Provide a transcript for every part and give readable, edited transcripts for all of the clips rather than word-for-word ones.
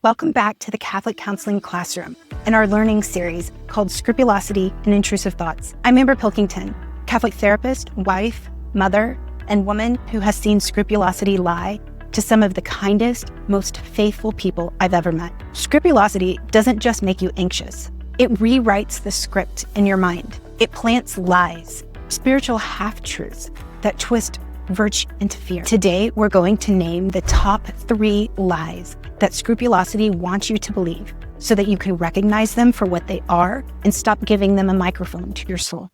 Welcome back to the Catholic Counseling Classroom and our learning series called Scrupulosity and Intrusive Thoughts. I'm Amber Pilkington, Catholic therapist, wife, mother, and woman who has seen scrupulosity lie to some of the kindest, most faithful people I've ever met. Scrupulosity doesn't just make you anxious. It rewrites the script in your mind. It plants lies, spiritual half-truths that twist virtue into fear. Today, we're going to name the top 3 lies that scrupulosity wants you to believe so that you can recognize them for what they are and stop giving them a microphone to your soul.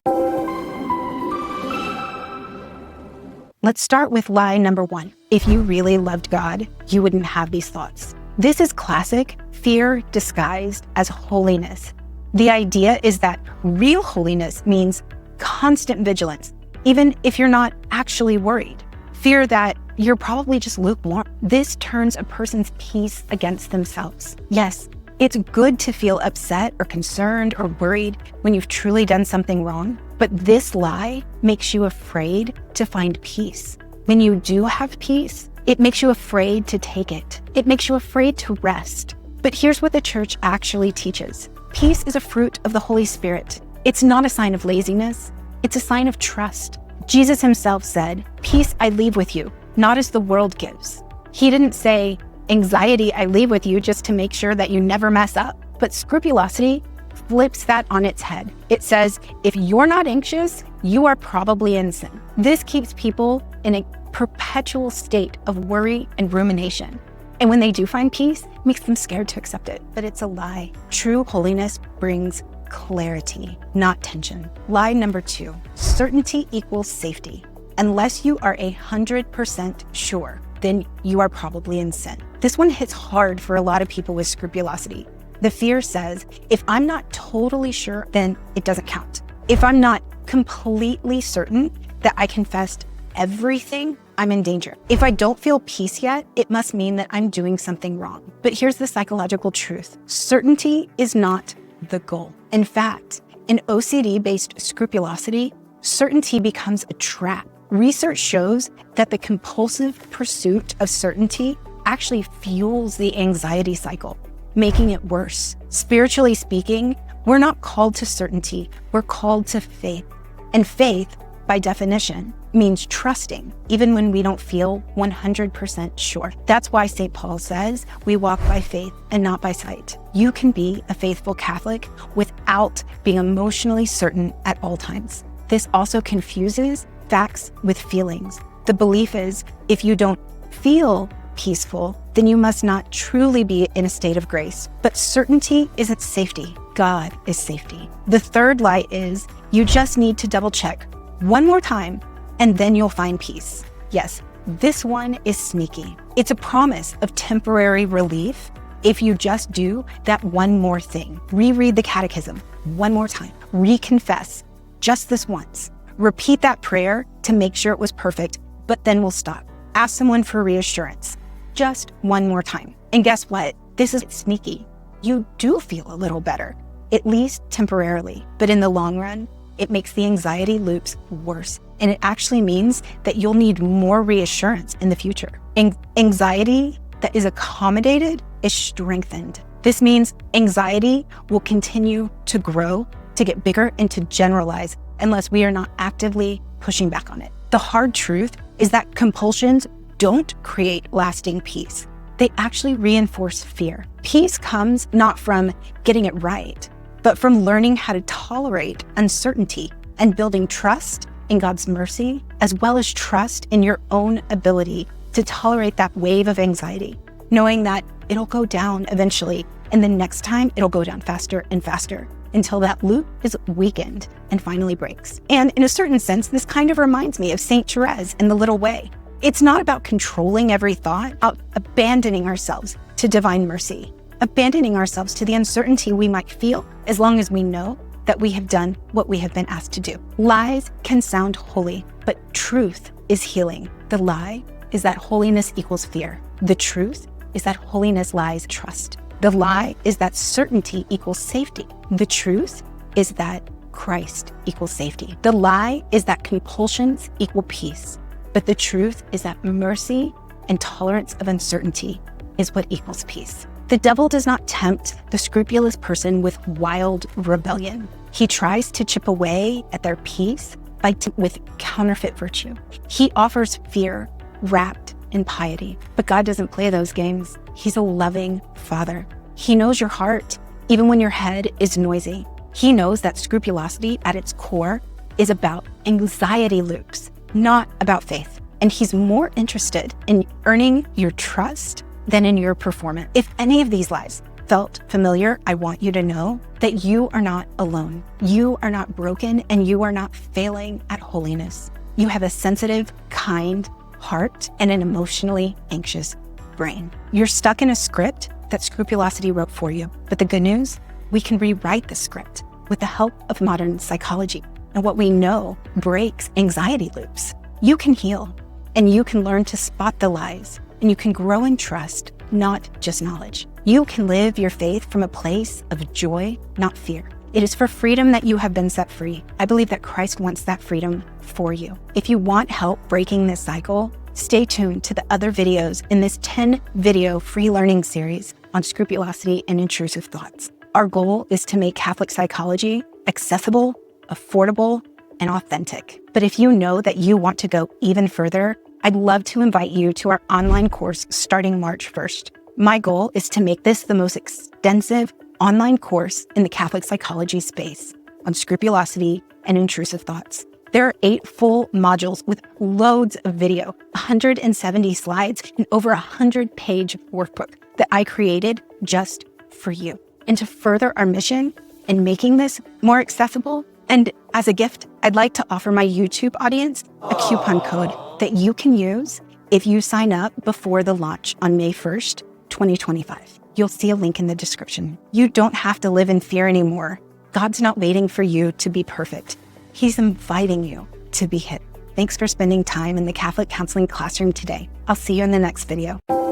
Let's start with lie number 1. If you really loved God, you wouldn't have these thoughts. This is classic fear disguised as holiness. The idea is that real holiness means constant vigilance, even if you're not actually worried. Fear that you're probably just lukewarm. This turns a person's peace against themselves. Yes, it's good to feel upset or concerned or worried when you've truly done something wrong, but this lie makes you afraid to find peace. When you do have peace, it makes you afraid to take it. It makes you afraid to rest. But here's what the church actually teaches. Peace is a fruit of the Holy Spirit. It's not a sign of laziness. It's a sign of trust. Jesus himself said, "Peace I leave with you, not as the world gives." He didn't say, "Anxiety I leave with you just to make sure that you never mess up." But scrupulosity flips that on its head. It says, if you're not anxious, you are probably in sin. This keeps people in a perpetual state of worry and rumination. And when they do find peace, it makes them scared to accept it. But it's a lie. True holiness brings clarity, not tension. Lie number 2, certainty equals safety. Unless you are 100% sure, then you are probably in sin. This one hits hard for a lot of people with scrupulosity. The fear says, if I'm not totally sure, then it doesn't count. If I'm not completely certain that I confessed everything, I'm in danger. If I don't feel peace yet, it must mean that I'm doing something wrong. But here's the psychological truth. Certainty is not the goal. In fact, in OCD-based scrupulosity, certainty becomes a trap. Research shows that the compulsive pursuit of certainty actually fuels the anxiety cycle, making it worse. Spiritually speaking, we're not called to certainty, we're called to faith. And faith, by definition, means trusting, even when we don't feel 100% sure. That's why St. Paul says, we walk by faith and not by sight. You can be a faithful Catholic without being emotionally certain at all times. This also confuses facts with feelings. The belief is, if you don't feel peaceful, then you must not truly be in a state of grace. But certainty isn't safety. God is safety. The third lie is, you just need to double check one more time, and then you'll find peace. Yes, this one is sneaky. It's a promise of temporary relief if you just do that one more thing. Reread the catechism one more time. Reconfess just this once. Repeat that prayer to make sure it was perfect, but then we'll stop. Ask someone for reassurance just one more time. And guess what? This is sneaky. You do feel a little better, at least temporarily, but in the long run, it makes the anxiety loops worse. And it actually means that you'll need more reassurance in the future. Anxiety that is accommodated is strengthened. This means anxiety will continue to grow, to get bigger, and to generalize unless we are not actively pushing back on it. The hard truth is that compulsions don't create lasting peace. They actually reinforce fear. Peace comes not from getting it right, but from learning how to tolerate uncertainty and building trust in God's mercy, as well as trust in your own ability to tolerate that wave of anxiety, knowing that it'll go down eventually, and the next time it'll go down faster and faster until that loop is weakened and finally breaks. And in a certain sense, this kind of reminds me of Saint Therese in The Little Way. It's not about controlling every thought, about abandoning ourselves to divine mercy, abandoning ourselves to the uncertainty we might feel, as long as we know that we have done what we have been asked to do. Lies can sound holy, but truth is healing. The lie is that holiness equals fear. The truth is that holiness lies trust. The lie is that certainty equals safety. The truth is that Christ equals safety. The lie is that compulsions equal peace. But the truth is that mercy and tolerance of uncertainty is what equals peace. The devil does not tempt the scrupulous person with wild rebellion. He tries to chip away at their peace with counterfeit virtue. He offers fear wrapped in piety. But God doesn't play those games. He's a loving Father. He knows your heart, even when your head is noisy. He knows that scrupulosity at its core is about anxiety loops, not about faith. And he's more interested in earning your trust than in your performance. If any of these lies felt familiar, I want you to know that you are not alone. You are not broken, and you are not failing at holiness. You have a sensitive, kind heart and an emotionally anxious brain. You're stuck in a script that Scrupulosity wrote for you. But the good news, we can rewrite the script with the help of modern psychology. And what we know breaks anxiety loops. You can heal, and you can learn to spot the lies, and you can grow in trust, not just knowledge. You can live your faith from a place of joy, not fear. It is for freedom that you have been set free. I believe that Christ wants that freedom for you. If you want help breaking this cycle, stay tuned to the other videos in this 10-video free learning series on scrupulosity and intrusive thoughts. Our goal is to make Catholic psychology accessible, affordable, and authentic. But if you know that you want to go even further, I'd love to invite you to our online course starting March 1st. My goal is to make this the most extensive online course in the Catholic psychology space on scrupulosity and intrusive thoughts. There are 8 full modules with loads of video, 170 slides, and over 100-page workbook that I created just for you. And to further our mission in making this more accessible, and as a gift, I'd like to offer my YouTube audience a coupon code that you can use if you sign up before the launch on May 1st, 2025. You'll see a link in the description. You don't have to live in fear anymore. God's not waiting for you to be perfect. He's inviting you to be hidden. Thanks for spending time in the Catholic Counseling Classroom today. I'll see you in the next video.